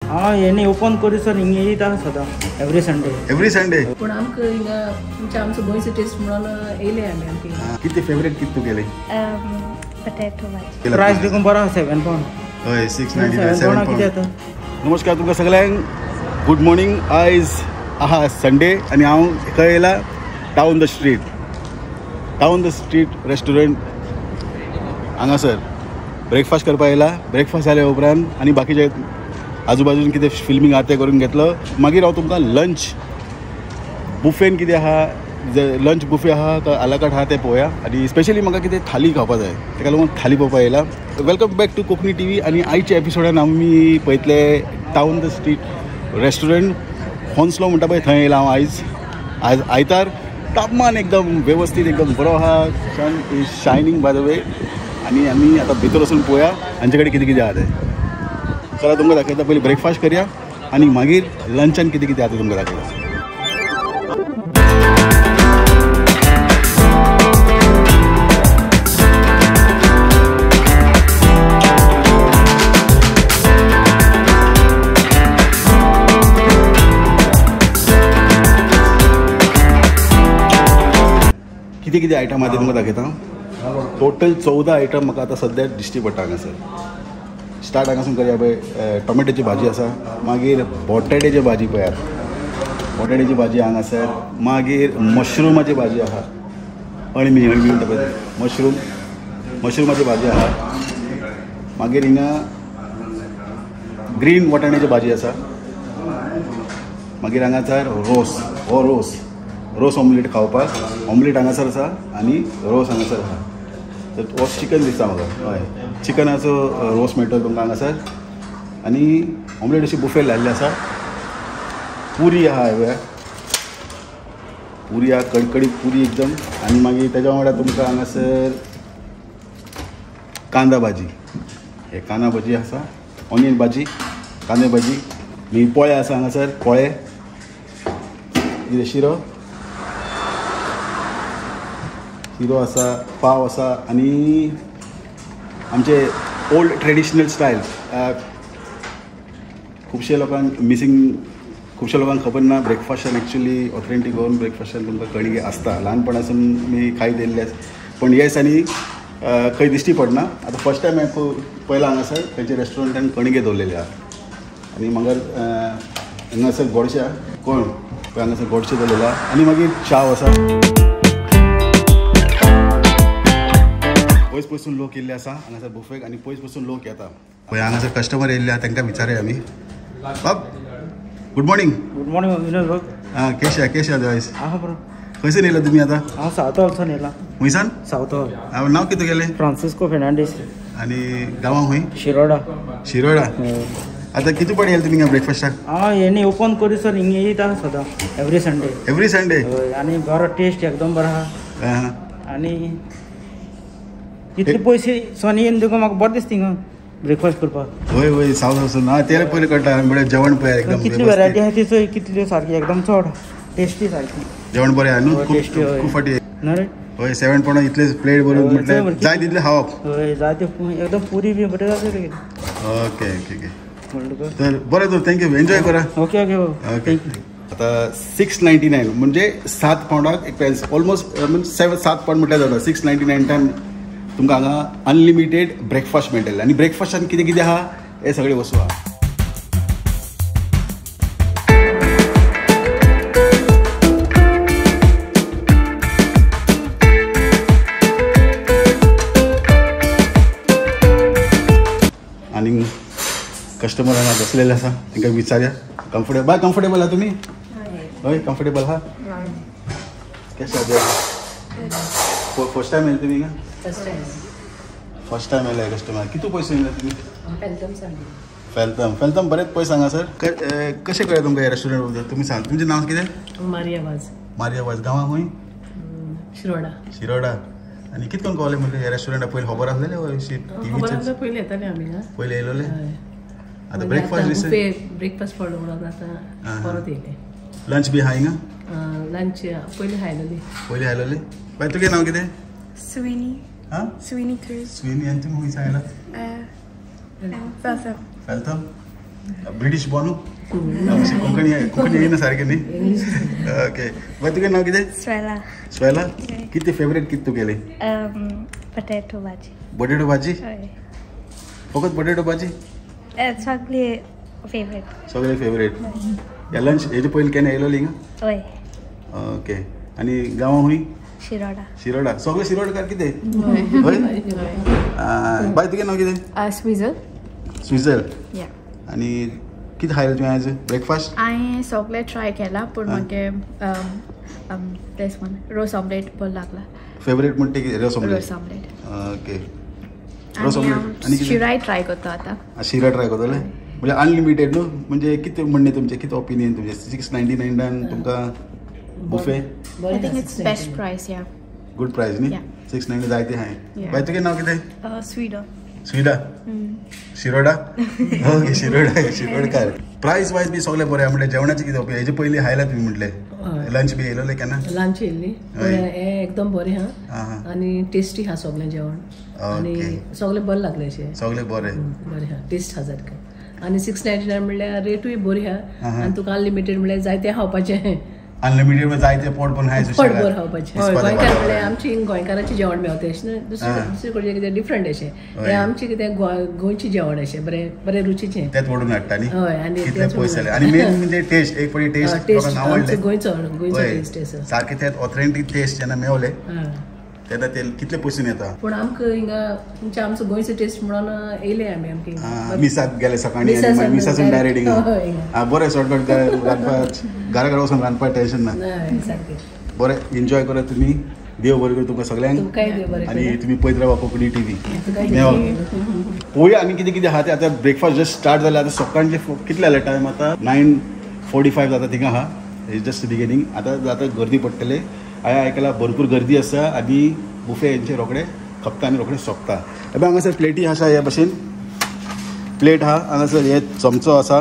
हाँ येणे ओपन करूसर हिंगे येता सदा एवरी संडे पण आमकां हिंगा तुमच्या आमचो गोंयचो टेस्ट म्हणून येयले आमी आमकां किती फेवरेट किती तू गेले potato भाजी प्राइस देखून बरो 7 pound हय 6.95 7 किती pound. आता नमस्कार तुमकां सगळ्यांक गुड मॉर्निंग. आयज आहा संडे आनी हांव खंय येयला टावन द स्ट्रीट रेस्टॉरंट हांगासर ब्रेकफास्ट करपाक येयला. ब्रेकफास्ट जाल्या उपरांत आनी बाकीचे आजूबाजून कितें फिल्मींग आहा तें करून घेतलो. मागीर हांव तुमकां लंच बुफेन कितें आहा लंच बुफे आहा काय आलाकाट आहा तें पळोवया. आनी स्पेशली म्हाका कितें थाली खावपाक जाय तेका लागून थाली पळोवपाक येयला. Welcome back to Konkani TV. आनी आयच्या एपिसोडान आमी पळयतले टावन द स्ट्रीट रेस्टॉरंट हॉन्सलो म्हणटा पळय थंय येयला हांव आज आयतार. तापमान एकदम वेवस्थीत एकदम बरो आहा. Sun is shining by the way. आनी आमी आतां भितर वचून पळोवया हांचे कडेन कितें कितें आहा तें. चला तुमकां दाखयता. पयलीं ब्रेकफास्ट करया आनी मागीर लंचान कितें कितें आहा तें तुमकां दाखयता. कितें कितें आयटम आहा ते तुमकां दाखयता. टोटल 14 आयटम म्हाका आतां सद्याक दिश्टी पडटा हांगासर. स्टार्ट हांगासून करया पळय. टोमॅटोची भाजी आसा, मागीर बोटेड्याची भाजी पळयात. बोटेड्याची भाजी हांगासर. मागीर मशरुमाची भाजी आहा. अळमी म्हणटा पळय मशरुमाची भाजी आहा. मागीर हिंगा ग्रीन वाटाण्याची भाजी आसा. मागीर हांगासर रोस ऑमलेट खावपाक. ऑमलेट हांगासर आसा आनी रोस हांगासर आसा. तर हो चिकन दिसता म्हाका. हय चिकनाचो रोस मेळटलो तुमकां हांगासर. आनी ऑमलेट अशी बुफे लायल्ली आसा. पुरी आहा पळय. पुरी आहा कडकडीत पुरी एकदम. आनी मागीर तेज्या वांगडा तुमकां हांगासर कांदा भाजी. हे कांदा भाजी आसा. ऑनियन भाजी कांदे भाजी. मागीर पोळे आसा हांगासर. पोळे शिरो आसा. पाव आसा. आनी आमचे ओल्ड ट्रेडिशनल स्टायल खुबशे लोकांक खबर ना. ब्रेकफास्टान एक्चुली ऑथेंटीक गोवन ब्रेकफास्टान तुमकां कणगे आसता. ल्हानपणासून मी खायत येयल्ले पण येस आनी खंय दिश्टी पडना. आतां फर्स्ट टायम हांवें पयला हांगासर खंयच्या रेस्टॉरंटान कणगे दवरलेले आहा. आनी म्हाका हांगासर गोडशे कोण हांगासर गोडशे दवरलेले आहा. आनी मागीर चाव आसा. पयस पयसून लोक येयल्ले आसा हांगासर बुफेक. आनी पयस पयसून लोक येता पळय. हांगासर कस्टमर येयल्ले आहा तांकां विचारया आमी. बाब गुड मॉर्निंग. विनोद भाऊ. हां केश आहा वॉयस. आहा बरो. खंयसून येयला तुमी आतां. हांव सावथ हॉलसून येयला. खुंयसान. सावथ हॉल. नांव कितें गेलें. फ्रांसिस्को फेर्नांडीस. आनी गांवां खंय. शिरोडा. आतां कितें पाटी येयला तुमी हिंगा ब्रेकफास्टाक. हाँ येणे ओपन करूसर हिंगे येता सदा एवरी संडे. आनी बरो टेस्ट एकदम बरो आहा. आनी इतले पयशे सोनी येवन देखून म्हाका बरें दिसता हिंगा ब्रेकफास्ट करपाक. वय सावथ वचून ना तें पयलीं कळटा. बरें जेवण पळय एकदम. कितली वरायटी आहा ती कितल्यो सारकी एकदम चड टेस्टी सारकी. जेवण बरें आहा न्हू. टेस्टी खूब फाटी ना रे. हय 7 pound इतले प्लेट भरून म्हटल्यार जाय तितले खावप. हय जाय ते एकदम पुरी बी बरें जाता. ओके तर बरें तर थँक्यू. एन्जॉय करा. Okay thank you. आता 6.99 म्हणजे 7 poundaक एक पेन्स. ऑलमोस्ट 7 pound म्हटल्यार जाता. 6.99 टायम तुमकां हांगा अनलिमिटेड ब्रेकफास्ट मेळटले. आनी ब्रेकफास्टान कितें कितें आहा हे सगळे वस्तू आहा. आनी कस्टमर हांगा बसलेले आसा तांकां विचारया. कम्फर्टेबल आहा तुमी. हय कम्फर्टेबल आहा. केशें आहा. फर्स्ट टायम येयले तुमी हिंगा. फर्स्ट टायम येयले कस्टमर. कितू पयस येयले तुमी. फेल्थम बरेच पयस हांगासर. कशें कळ्ळें तुमकां हे रेस्टॉरंट बद्दल तुमी सांग. तुमचें नांव कितें. मारिया वाज. गांवां खंय. शिरोडा. आनी कितकोन कळलें म्हणजे हे रेस्टॉरंटा पयलीं खबर आसलेलें अशी टीव्हीचेर. पयलीं येताले आमी. पयलीं येयलोले. आतां ब्रेकफास्ट पडलो म्हणून आतां परत येयले. लंच बी आहा हिंगा. लंच पयलीं आयलोली. बाय तुजें नांव कितें. स्विनी. हां स्विनी क्रूज. स्विनी. आनी तुमी खंयसान आयला. Feltham. ब्रिटीश बॉर्न कोंकणी येईना सारखे न्ही ओके बाय तुगे नाव कितें Swela. स्वेला किती फेवरेट किती तू केले Potato bhaji. बटेटो भाजी Oy. फकत बटेटो भाजी Chocolate favorite. सगळे फेवरेट या लंच हेजे पयलीं केन्ना येयलो हिंगा Oy. ओके आणि गांवा हुंय Shiroda. शिरोडा सगळे शिरोडकार कितें होय बाय तुगे नाव कितें स्विझल स्विझल या आणि कितें खायलें तुवें आज ब्रेकफास्ट हांवें सगळें ट्राय केला पूण म्हाका तेच म्हण रोस ऑमलेट बरो लागला फेवरेट म्हणटा कितें रस ऑमलेट रोस ऑमलेट ओके रस ऑमलेट आणि कितें शिराय ट्राय करता आतां शिरा ट्राय करतले म्हणजे अनलिमिटेड न्हू म्हणजे कितें म्हणणें तुमचें कितें ओपिनियन तुमचें 699 तुमकां buffet I think it's best प्रायस या गुड प्रायस न्ही Yeah. 690 जायते हाय Yeah. बाय तुगे नाव कितें Sweden. स्विडा शिरोडा ओके शिरोडकार प्रायस वायज बी सगळें बरें म्हणजे जेवणाचें कितें ओपिनियन हेजे पयलीं खायला तुमी म्हटलें लंच बी येयलोले केन्ना लंच येयल्ली हय. हें एकदम बरें आहा. हा आनी टेस्टी हा सगळें जेवण आनी ओके. सगळें बरें लागलें अशें सगळें बरें बरें हा टेस्ट हा सारकें आनी 699 म्हणल्यार रेटूय बरी हा आहा. आनी तुका अनलिमिटेड म्हणल्यार जायतें खावपाचें अनलिमिटेड जायते पोट पण हाय पोट भर खावपाचें हय गोंयकार म्हणल्यार आमची गोंयकाराचें जेवण मेळटा अशें न्हय दुसरे कडचें कितें डिफरंट अशें हें आमचें कितें गोंयचें जेवण अशें बरें रुचीचें तेच ओडून हाडटा न्ही हय आनी कितले पयस जाले आणि मेन म्हणजे टेस्ट एक पडी टेस्ट टेस्ट लोकांक आवडले गोंयचो टेस्ट आसा सारखे तेच ऑथेंटीक टेस्ट जेन्ना मेवले हय तेन्ना ते कितले पयसून येता पूण आमकां हिंगा तुमचे आमचो गोंयचो टेस्ट म्हणून येयले आमी आमकां मिसाक गेले सकाळी आणि मागीर मिसासून डायरेक्ट हिंगा बरें शॉर्टकट रांदपाक घरा घरा वचून रांदपाक टेन्शन ना हय सारकें बरें एन्जॉय करा तुमी देव बरें करूं तुमकां सगळ्यांक तुमकांय देव बरें आणि तुम्ही पळयत रावा कोंकणी टीव्ही तुकाय पळोवया आमी कितें कितें आहा तें आतां ब्रेकफास्ट जस्ट स्टार्ट जालें आतां सकाळचे कितले जाले टायम आतां 9:45 जाता थिंगा आहा इज जस्ट बिगिनींग आतां गर्दी पडटले हांवें आयकलां भरपूर गर्दी आसा आनी बुफे हेंचे रोखडे खपता आनी रोखडे सोंपता हे हांगासर प्लेटी आसा हे भशेन प्लेट आहा हांगासर हे चमचो आसा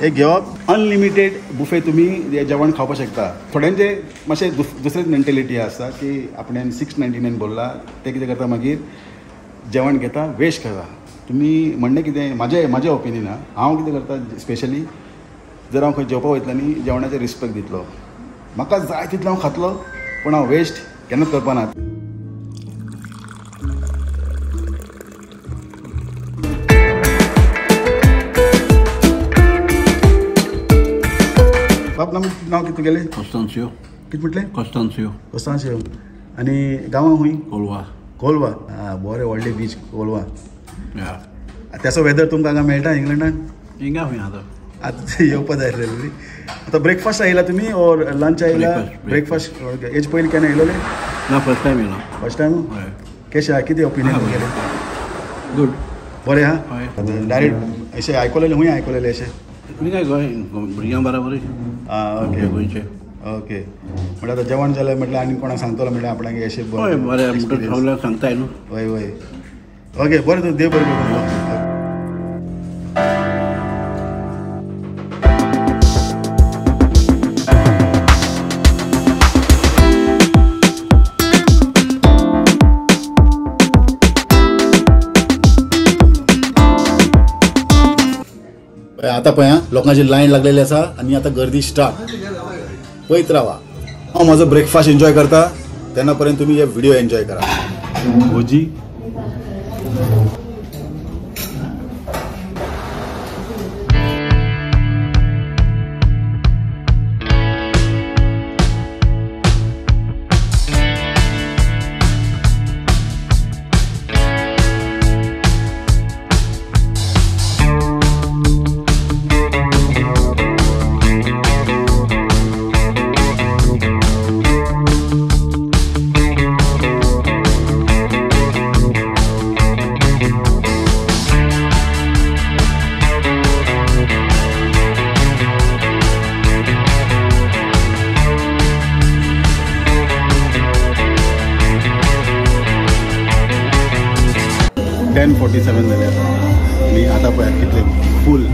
हे घेवप अनलिमिटेड बुफे तुम्ही हे जेवण खावपाक शकता थोड्यांचे मातशें दुसरेच मेंटेलिटी आसा की आपणें 699 बोल्ला ते कितें करता मागीर जेवण घेता वेस्ट करता तुमी म्हणणें कितें म्हाजें ओपिनियन हांव कितें करता स्पेशली जर हांव खंय जेवपाक वयतलो न्ही जेवणाचेर रिस्पेक्ट दितलो म्हाका जाय तितलो हांव खातलो पूण हांव वेस्ट केन्नाच करपाना बाप नाव कितें तुगेलें Constancio. कितें म्हटलें Constancio. कोस्तांशेव आनी गांवां खूंय Colva. कोलवा बरें व्हडलें बीच कोलवा Ja. त्याचो वेदर तुमकां हांगा मेळटा इंग्लंडान Inga nada. आतां येवपा जाय आसलें न्ही आतां ब्रेकफास्ट आयला तुमी ओर लंच आयला Breakfast. ब्रेकफास्ट हेजे पयलीं केन्ना येयलोले No, first time, you know. First time Hय. कशें आहा कितें ओपिनियन तुगेलें Good. बरें आहा हय. डायरेक्ट अशें आयकलेलें खूंय आयकलेलें अशें मी काय भुरग्यां बराबर ओके गोंयचे ओके म्हटल्यार आतां जेवण जालें म्हटल्यार आनी कोणाक सांगतलो म्हटल्यार आपणाक अशें हय बरें म्हणटा सगळ्यांक सांगताय न्हू वय वय ओके बरें तूं देव बरें करूं आतां पळय लोकांची लायन लागलेली आसा आनी आतां गर्दी स्टार्ट पळयत रावा हांव म्हजो ब्रेकफास्ट एन्जॉय करता तेन्ना पर्यंत तुमी हे व्हिडिओ एन्जॉय करा भोजी जाले आनी आतां पळयात कितले फूल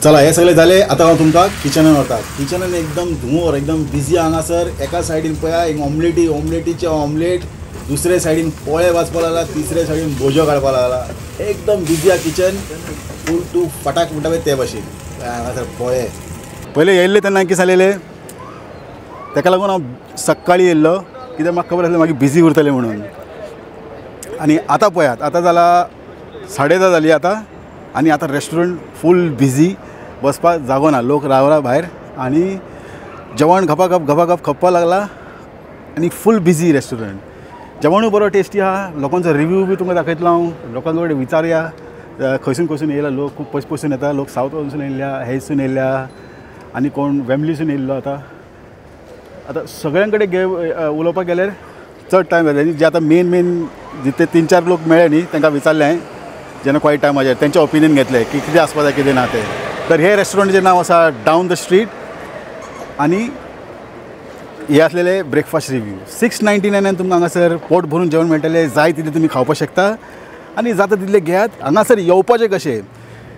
चला हे सगळे जाले आतां हांव तुमकां किचनान वता किचनान एकदम धुंवर एकदम बिजी हांगासर एका सायडीन पळया एक ऑमलेटीचे ऑमलेट दुसरे सायडीन पोळे वाचपा लागला तिसरे सायडीन भोजो काडपा लागला एकदम बिजी आहे किचन फूल तूं फटाक म्हणटा पळय ते भाशेन हांगासर पोळे पयले येयल्ले तेन्ना कितें जालेलें ताका लागून हांव सकाळीं येयल्लो कित्याक म्हाका खबर आसलें मागीर बिजी उरतलें म्हणून आनी आतां पळयात आतां जाला 10:30 जाली आतां आनी आतां रेस्टॉरंट फूल बिजी बसपाक जागो ना लोक रावला भायर आनी जेवण घपाघप खपपाक लागला आनी फूल बिजी रेस्टॉरंट जेवणूय बरो टेस्टी आहा लोकांचो रिव्यू बी तुमकां दाखयतलो हांव लोकांक कडेन विचारया खंयसून येयला लोक खूब पयसून येता लोक सावथ गोंयसून येयल्या हेसून येयल्या आनी कोण वेमलीसून येयल्लो आतां सगळ्यां कडेन उलोवपाक गेल्यार चड टायम जाता जे आतां मेन जितले 3-4 लोक मेळ्ळे न्ही तांकां विचारलें हांवें जेन्ना क्वायट टायमाचेर तेंचें ओपिनियन घेतलें की कितें आसपा जाय कितें ना तें तर हे रेस्टॉरंटाचें नांव आसा डावन द स्ट्रीट आनी हे आसलेले ब्रेकफास्ट रिव्यू 699 तुमकां हांगासर पोट भरून जेवण मेळटलें जाय तितलें तुमी खावपाक शकता आनी जाता तितले घेयात हांगासर येवपाचें कशें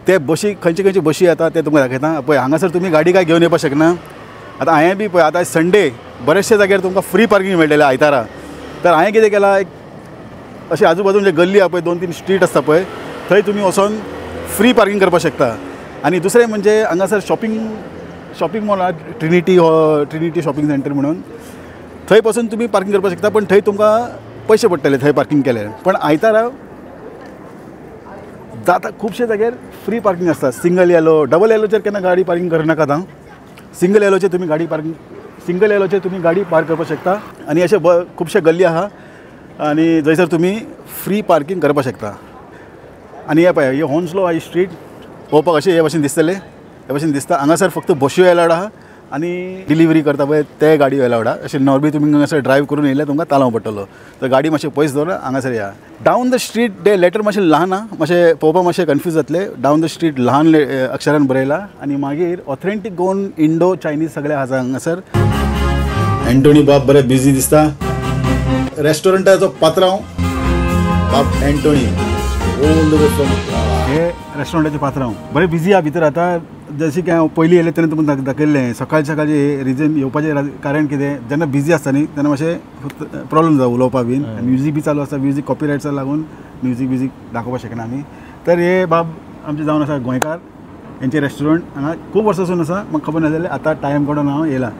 ते बशी खंयचे बशी येता ते तुमकां दाखयता पळय हांगासर तुमी गाडी काय घेवन येवपाक शकना आतां हांवें बी पळय आतां संडे बरेचशे जाग्यार तुमकां फ्री पार्किंग मेळटलें आयतारा तर हांवें कितें केलां एक अशें आजूबाजून जे गल्ली आहा पळय 2-3 स्ट्रीट आसता पळय थंय तुमी वचोन फ्री पार्किंग करपाक शकता आनी दुसरें म्हणजे हांगासर शॉपिंग मॉल आहा ट्रिनिटी शॉपिंग सेंटर म्हणून थंय पासून तुमी पार्किंग करपाक शकता पण थंय तुमकां पयशे पडटले थंय पार्किंग केल्यार पण आयतारा जाता खुबशे जाग्यार फ्री पार्किंग आसता सिंगल येलो डबल येलोचेर केन्ना गाडी पार्किंग करनाकात हांव सिंगल येलोचेर तुमी गाडी पार्क करपाक शकता आनी अशे खुबशे गल्ली आहा आनी जंयसर तुमी फ्री पार्किंग करपाक शकता आनी हे पळय हे हॉन्सलो हाय स्ट्रीट पळोवपाक अशें हे भाशेन दिसतलें हे भाशेन दिसता हांगासर फक्त बश्यो एलावड आहा आनी डिलिव्हरी करता पळय ते गाडयो एलावड आहा अशें नॉर्मली तुमी हांगासर ड्रायव्ह करून येयल्यार तुमकां तालाव पडटलो तर गाडी मातशें पयस दवर हांगासर या डावन द स्ट्रीट ते लेटर मातशें ल्हान आहा मातशें पळोवपाक मातशें कन्फ्यूज जातलें डावन द स्ट्रीट ल्हान अक्षरान बरयला आनी मागीर ऑथेंटीक गोवन इंडो चायनीज सगळें आसा हांगासर एंटोनी बाब बरें बिजी दिसता रेस्टॉरंटाचो पात्रांव बाब एंटोनी हे रेस्टॉरंटाचे पात्रांव बरें बिजी आहा भितर आतां जशें की हांव पयलीं येयलें तेन्ना तुमकां दाखयल्लें सकाळचें रिजन येवपाचें कारण कितें जेन्ना बिजी आसता न्ही तेन्ना मातशें प्रॉब्लम जाता उलोवपाक बीन म्युजीक बी चालू आसता म्युजीक कॉपीरायट्साक लागून म्युजीक दाखोवपाक शकना आमी तर हे बाब आमचे जावन आसा गोंयकार हेंचें रेस्टॉरंट हांगा खूब वर्सांसून आसा म्हाका खबर नासलेलें आतां टायम काडून हांव येयला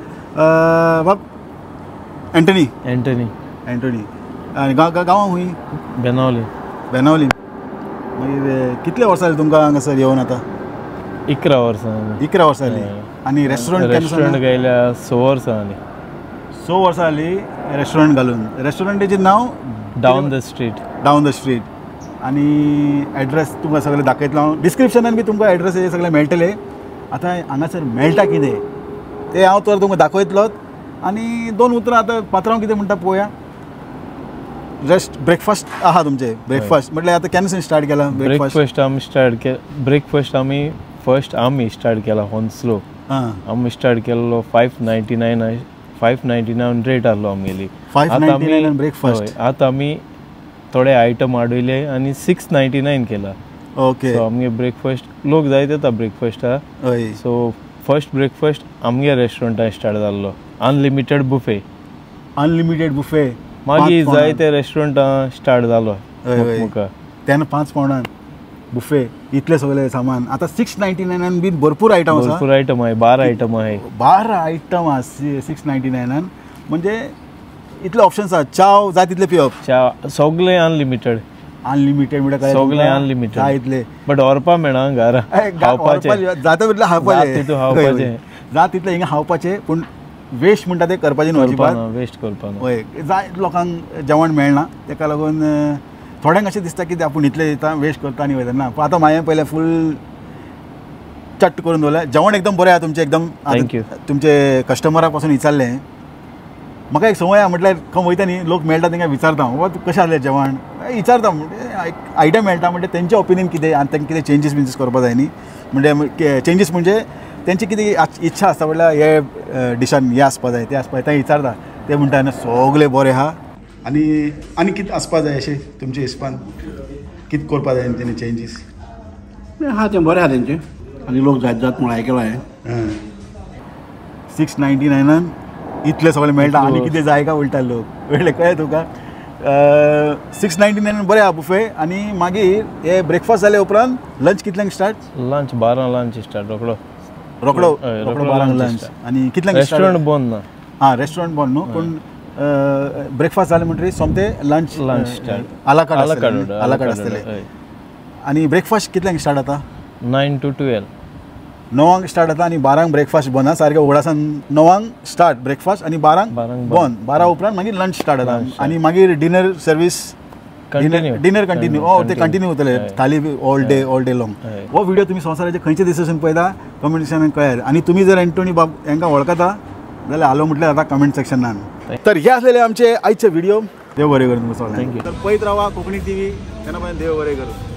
बाब एंटोनी आनी गांवां खूंय बेनावली मागीर कितले वर्सां जालीं तुमकां हांगासर येवन आतां 11 वर्सां जालीं आनी रेस्टॉरंट गेल्या 6 वर्सां जालीं 6 वर्सां जालीं रेस्टॉरंट घालून रेस्टॉरंटाचें नांव डावन द स्ट्रीट आनी एड्रेस तुमकां सगळें दाखयतलो हांव डिस्क्रिप्शनान बी तुमकां एड्रेस हे सगळें मेळटलें आतां हांगासर मेळटा कितें तें हांव तर तुमकां दाखयतलोच आनी 2 उतरां आतां पात्रांव कितें म्हणटा पळोवया ब्रेकफास्ट आहा तुमचे ब्रेकफास्ट म्हटल्यार आतां केन्ना स्टार्ट केला ब्रेकफास्ट आमी स्टार्ट केला हॉन्सलो आमी स्टार्ट केल्लो 599 रेट आहलो आमगेली 599 ब्रेकफास्ट आतां आमी थोडे आयटम वाडयले आनी 699 केला ओके सो आमगे ब्रेकफास्ट लोक जायत येता ब्रेकफास्टाक सो फर्स्ट ब्रेकफास्ट आमगे रेस्टॉरंटान स्टार्ट जाल्लो अनलिमिटेड बुफे मागीर जायते रेस्टॉरंटां स्टार्ट जालो तेन्ना 5 पावंडान बुफे इतले सगळे सामान आतां 699 बीन भरपूर आयटम आहा 12 आयटम आहे 12 आयटम आहा 699 म्हणजे इतले ऑप्शन्स आहा चाव जाय तितले पिवप च्या सगळे अनलिमिटेड म्हणजे सगळे अनलिमिटेड जाय इतले बट व्हरपा मेळना घरा खावपाचें जाता तितले खावपाचें जाता तितले हिंगा खावपाचें पूण वेस्ट म्हणटा ते करपाचें न्हू वेस्ट करपाना हय जाय लोकांक जेवण मेळना तेका लागून थोड्यांक अशें दिसता की आपूण इतलें येता वेस्ट करता आनी वयता ना पूण आतां हांवें पयलें फूल चट्ट करून दवरलें जेवण एकदम बरें आहा तुमचें एकदम तुमचे कस्टमरा पासून विचारलें म्हाका एक संवय आहा म्हटल्यार खंय वयता न्ही लोक मेळटा तांकां विचारता बाबा कशें आसलें जेवण विचारता म्हणजे आयडिया मेळटा म्हणजे तेंचें ओपिनियन कितें आनी तांकां कितें चेंजीस करपा जाय न्ही म्हणजे चेंजीस म्हणजे तेंची कितें इच्छा आसता म्हटल्यार हे डिशान हें आसपा जाय तें आसपा जाय तें विचारता ते म्हणटा सगळें बरें आहा आनी कितें आसपा जाय अशें तुमच्या हिसपान कितें करपा जाय तेणी चेंजीस हा तें बरें आहा तेंचें आनी लोक जात म्हूण आयकलां हांवें 699 इतलें सगळें मेळटा आनी कितें जाय काय उलटा लोक कळ्ळें तुका 699 बरें आहा बुफे. आनी मागीर हे ब्रेकफास्ट जाले उपरांत लंच कितल्यांक स्टार्ट? लंच 12 लंच स्टार्ट रोकडो 12 लंच. आनी कितल्यांक रेस्टॉरंट बंद ना. हां रेस्टॉरंट बंद न्हू पूण ब्रेकफास्ट जाले म्हणटरी सोमते लंच स्टार्ट आलाकार्ड आसतले. आनी ब्रेकफास्ट कितल्यांक स्टार्ट जाता? 9 to 12. 9 स्टार्ट जाता आनी 12 ब्रेकफास्ट बंद. सारकें उगडासान 9 स्टार्ट ब्रेकफास्ट आनी 12 बंद. 12 उपरांत मागीर लंच स्टार्ट जाता. आनी मागीर डिनर सर्वीस डिनर कंटिन्यू. ते कंटिन्यू उरतले थाली ऑल डे लॉंग. हो व्हिडिओ तुमी संवसाराचे खंयचे दिसासून पळयता कमेंट सेक्शनान कळयार. आनी तुमी जर एंटोनी बाब हांकां वळखता जाल्यार हालो म्हटल्यार जाता कमेंट सेक्शनान. तर हे आसलेले आमचे आयचे व्हिडिओ. देव बरें करूं तुमकां सगळ्यांक. पळयत रावा कोंकणी टीव्ही. तेन्ना देव बरें करूं.